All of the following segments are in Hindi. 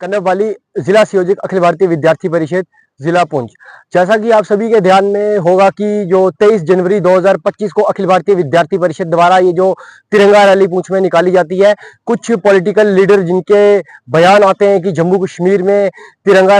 करने वाली जिला संयोजक अखिल भारतीय विद्यार्थी परिषद जिला पुंछ। जैसा कि आप सभी के ध्यान में होगा कि जो 23 जनवरी 2025 को अखिल भारतीय विद्यार्थी परिषद द्वारा ये जो तिरंगा रैली पुंछ में निकाली जाती है, कुछ पॉलिटिकल लीडर जिनके बयान आते हैं कि जम्मू कश्मीर में तिरंगा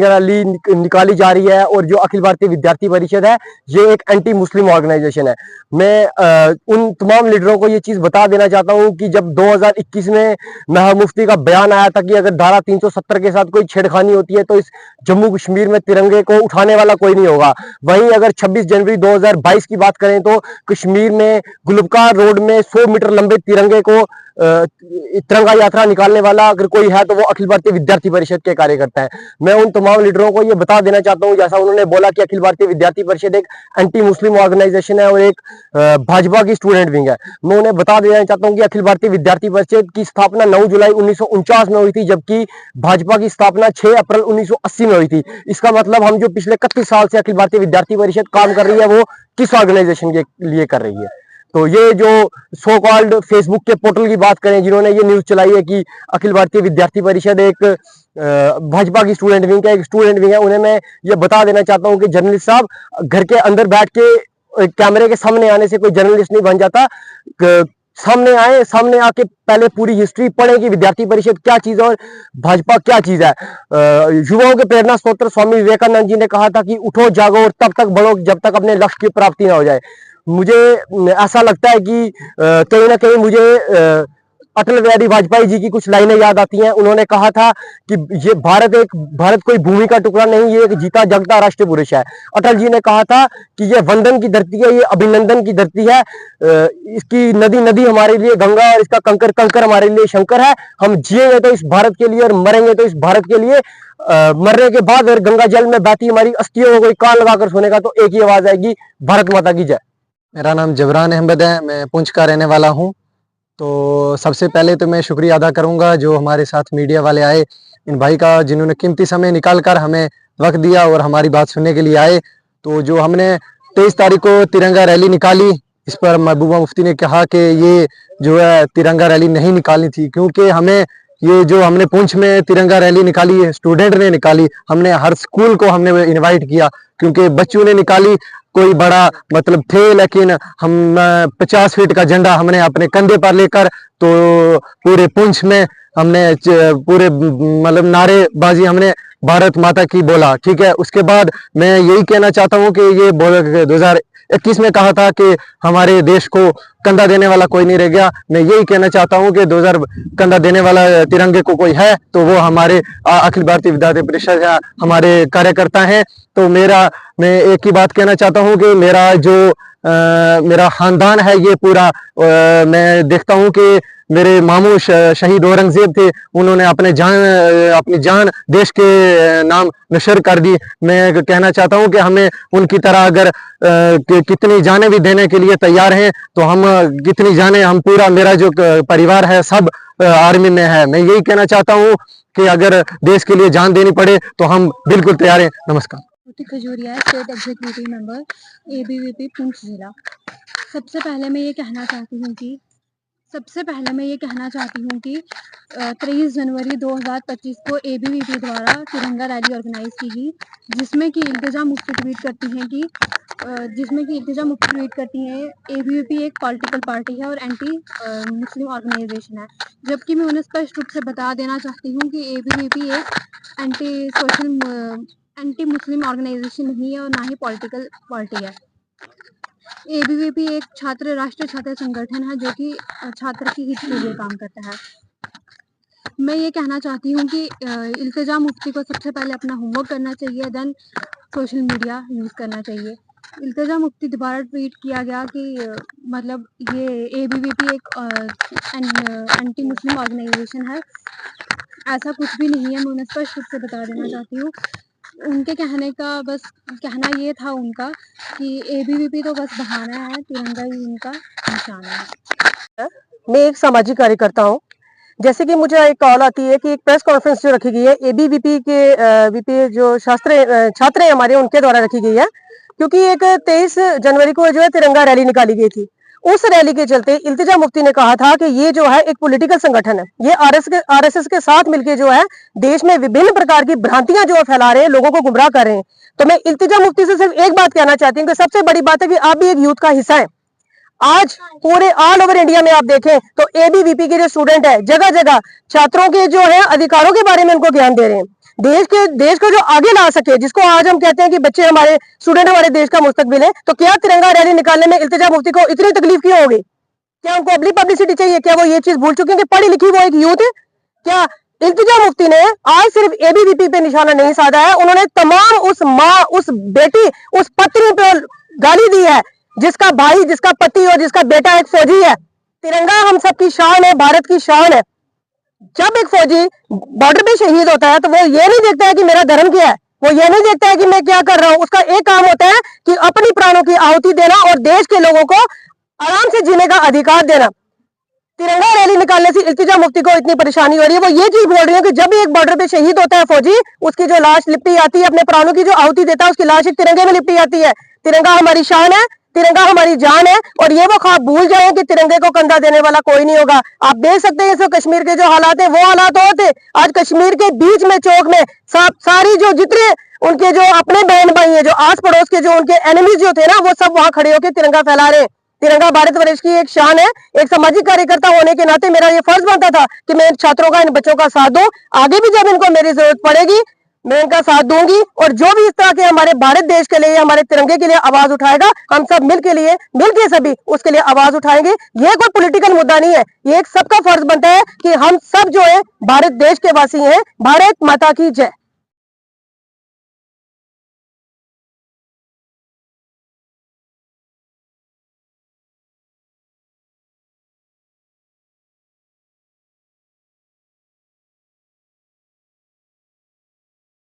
रैली निकाली जा रही है और जो अखिल भारतीय विद्यार्थी परिषद है ये एक एंटी मुस्लिम ऑर्गेनाइजेशन है। मैं उन तमाम लीडरों को ये चीज बता देना चाहता हूँ कि जब 2021 में महबूब मुफ्ती का बयान आया था कि अगर धारा 370 के साथ कोई छेड़खानी होती है तो इस जम्मू कश्मीर में तिरंगे को उठाने वाला कोई नहीं होगा। वहीं अगर 26 जनवरी 2022 की बात करें तो कश्मीर में गुलबकार रोड में 100 मीटर लंबे तिरंगे को तिरंगा यात्रा निकालने वाला अगर कोई है तो वो अखिल भारतीय विद्यार्थी परिषद के कार्यकर्ता है। मैं उन तमाम लीडरों को ये बता देना चाहता हूँ, जैसा उन्होंने बोला कि अखिल भारतीय विद्यार्थी परिषद एक एंटी मुस्लिम ऑर्गेनाइजेशन है और एक भाजपा की स्टूडेंट विंग है। मैं उन्हें बता देना चाहता हूँ कि अखिल भारतीय विद्यार्थी परिषद की स्थापना 9 जुलाई 1949 में हुई थी, जबकि भाजपा की स्थापना 6 अप्रैल 1980 में हुई थी। इसका मतलब हम जो पिछले 31 साल से अखिल भारतीय विद्यार्थी परिषद काम कर रही है वो किस ऑर्गेनाइजेशन के लिए कर रही है। तो ये जो सो कॉल्ड फेसबुक के पोर्टल की बात करें जिन्होंने ये न्यूज चलाई है कि अखिल भारतीय विद्यार्थी परिषद एक भाजपा की स्टूडेंट विंग का एक स्टूडेंट विंग है, उन्हें मैं ये बता देना चाहता हूँ कि जर्नलिस्ट साहब, घर के अंदर बैठ के कैमरे के सामने आने से कोई जर्नलिस्ट नहीं बन जाता। सामने आए, सामने आके पहले पूरी हिस्ट्री पढ़े कि विद्यार्थी परिषद क्या चीज है और भाजपा क्या चीज है। युवाओं के प्रेरणा स्रोत स्वामी विवेकानंद जी ने कहा था कि उठो जागो और तब तक बढ़ो जब तक अपने लक्ष्य की प्राप्ति ना हो जाए। मुझे ऐसा लगता है कि कहीं ना कहीं मुझे अटल बिहारी वाजपेयी जी की कुछ लाइनें याद आती हैं। उन्होंने कहा था कि ये भारत कोई भूमि का टुकड़ा नहीं, ये एक जीता जागता राष्ट्र पुरुष है। अटल जी ने कहा था कि ये वंदन की धरती है, ये अभिनंदन की धरती है, इसकी नदी नदी हमारे लिए गंगा और इसका कंकर कंकर हमारे लिए शंकर है। हम जिएंगे तो इस भारत के लिए और मरेंगे तो इस भारत के लिए। मरने के बाद अगर गंगा जल में बहती हमारी अस्थियों को कोई कान लगाकर सुनेगा तो एक ही आवाज आएगी, भारत माता की जय। मेरा नाम जबरान अहमद है, मैं पुंछ का रहने वाला हूँ। तो सबसे पहले तो मैं शुक्रिया अदा करूँगा जो हमारे साथ मीडिया वाले आए, इन भाई का जिन्होंने कीमती समय निकाल कर हमें वक्त दिया और हमारी बात सुनने के लिए आए। तो जो हमने 23 तारीख को तिरंगा रैली निकाली, इस पर महबूबा मुफ्ती ने कहा कि ये जो है तिरंगा रैली नहीं निकालनी थी, क्योंकि हमें ये जो हमने पुंछ में तिरंगा रैली निकाली है स्टूडेंट ने निकाली, हमने हर स्कूल को हमने इनवाइट किया क्योंकि बच्चों ने निकाली, कोई बड़ा मतलब थे, लेकिन हम 50 फीट का झंडा हमने अपने कंधे पर लेकर तो पूरे पुंछ में हमने पूरे मतलब नारेबाजी हमने भारत माता की बोला। ठीक है, उसके बाद मैं यही कहना चाहता हूँ कि ये 2021 में कहा था कि हमारे देश को कंधा देने वाला कोई नहीं रह गया। मैं यही कहना चाहता हूँ कि 2000 कंधा देने वाला तिरंगे को कोई है तो वो हमारे अखिल भारतीय विद्यार्थी परिषद या हमारे कार्यकर्ता हैं। तो मैं एक ही बात कहना चाहता हूँ कि मेरा खानदान है ये पूरा, मैं देखता हूँ कि मेरे मामू शहीद औरंगजेब थे, उन्होंने अपनी जान देश के नाम नशर कर दी। मैं कहना चाहता हूं कि हमें उनकी तरह अगर कितनी जानें भी देने के लिए तैयार हैं तो हम कितनी जानें, हम पूरा मेरा जो परिवार है सब आर्मी में है। मैं यही कहना चाहता हूं कि अगर देश के लिए जान देनी पड़े तो हम बिल्कुल तैयार हैं। नमस्कार। Khajuria, state executive member, ABVP Poonch जिला। सबसे पहले मैं ये कहना चाहती हूँ कि 23 जनवरी 2025 को एबीवीपी द्वारा तिरंगा रैली ऑर्गेनाइज की गई, जिसमें कि इल्तिजा मुफ्ती ट्वीट करती हैं एबीवीपी एक पॉलिटिकल पार्टी है और एंटी मुस्लिम ऑर्गेनाइजेशन है। जबकि मैं उन्हें स्पष्ट रूप से बता देना चाहती हूँ कि एबीवीपी एक एंटी मुस्लिम ऑर्गेनाइजेशन नहीं है और ना ही पॉलिटिकल पार्टी है। एबीवीपी एक राष्ट्रीय छात्र संगठन है जो कि छात्र की हित के लिए काम करता है। मैं ये कहना चाहती हूँ कि इल्तिजा मुफ्ती को सबसे पहले अपना होमवर्क करना चाहिए, देन सोशल मीडिया यूज़ करना चाहिए। इल्तिजा मुफ्ती दोबारा ट्वीट किया गया कि मतलब ये एबीवीपी एक एंटी मुस्लिम ऑर्गेनाइजेशन है, ऐसा कुछ भी नहीं है। मैं उन्हें स्पष्ट रूप से बता देना चाहती हूँ। उनके कहना ये था उनका कि एबीवीपी तो बस बहाना है, तिरंगा ही उनका निशान है। मैं एक सामाजिक कार्यकर्ता हूँ। जैसे कि मुझे एक कॉल आती है कि एक प्रेस कॉन्फ्रेंस जो रखी गई है एबीवीपी के वीपी जो छात्र हैं हमारे उनके द्वारा रखी गई है, क्योंकि एक 23 जनवरी को जो है तिरंगा रैली निकाली गई थी उस रैली के चलते इल्तिजा मुफ्ती ने कहा था कि ये जो है एक पॉलिटिकल संगठन है, ये आरएसएस के साथ मिलकर जो है देश में विभिन्न प्रकार की भ्रांतियां जो फैला रहे हैं, लोगों को गुमराह कर रहे हैं। तो मैं इल्तिजा मुफ्ती से सिर्फ एक बात कहना चाहती हूँ कि सबसे बड़ी बात है कि आप भी एक यूथ का हिस्सा है। आज पूरे ऑल ओवर इंडिया में आप देखें तो एबीवीपी के जो स्टूडेंट है जगह जगह छात्रों के जो है अधिकारों के बारे में उनको ज्ञान दे रहे हैं, देश को जो आगे ला सके, जिसको आज हम कहते हैं कि बच्चे हमारे स्टूडेंट हमारे देश का मुस्तकबिल है। तो क्या तिरंगा रैली निकालने में इल्तिजा मुफ्ती को इतनी तकलीफ क्यों होगी? क्या उनको अगली पब्लिसिटी चाहिए? क्या वो ये चीज भूल चुके हैं कि पढ़ी लिखी वो एक यूथ है? क्या इल्तिजा मुफ्ती ने आज सिर्फ एबीवीपी पे निशाना नहीं साधा है, उन्होंने तमाम उस माँ, उस बेटी, उस पत्नी पे गाली दी है जिसका भाई, जिसका पति और जिसका बेटा एक फौजी है। तिरंगा हम सबकी शान है, भारत की शान है। जब एक फौजी बॉर्डर पे शहीद होता है तो वो ये नहीं देखता है कि मेरा धर्म क्या है, वो ये नहीं देखता है कि मैं क्या कर रहा हूँ। उसका एक काम होता है कि अपनी प्राणों की आहुति देना और देश के लोगों को आराम से जीने का अधिकार देना। तिरंगा रैली निकालने से इल्तिजा मुफ्ती को इतनी परेशानी हो रही है, वो ये चीज बोल रही है कि जब भी एक बॉर्डर पे शहीद होता है फौजी, उसकी जो लाश लिपटी आती है, अपने प्राणों की जो आहुति देता है, उसकी लाश एक तिरंगे में लिपटी आती है। तिरंगा हमारी शान है, तिरंगा हमारी जान है, और ये वो ख्वाब भूल जाए कि तिरंगे को कंधा देने वाला कोई नहीं होगा। आप देख सकते हैं इस वक्त कश्मीर के जो हालात है वो हालात और थे। आज कश्मीर के बीच में चौक में सारी जो जितने उनके जो अपने बहन भाई है, जो आस पड़ोस के जो उनके एनिमीज जो थे ना, वो सब वहां खड़े होकर तिरंगा फैला रहे हैं। तिरंगा भारतवर्ष की एक शान है। एक सामाजिक कार्यकर्ता होने के नाते मेरा ये फर्ज बनता था कि मैं इन छात्रों का, इन बच्चों का साथ दूं। आगे भी जब इनको मेरी जरूरत पड़ेगी मैं इनका साथ दूंगी, और जो भी इस तरह के हमारे भारत देश के लिए, हमारे तिरंगे के लिए आवाज उठाएगा, हम सब मिलके सभी उसके लिए आवाज उठाएंगे। ये कोई पॉलिटिकल मुद्दा नहीं है, ये एक सबका फर्ज बनता है कि हम सब जो है भारत देश के वासी हैं। भारत माता की जय।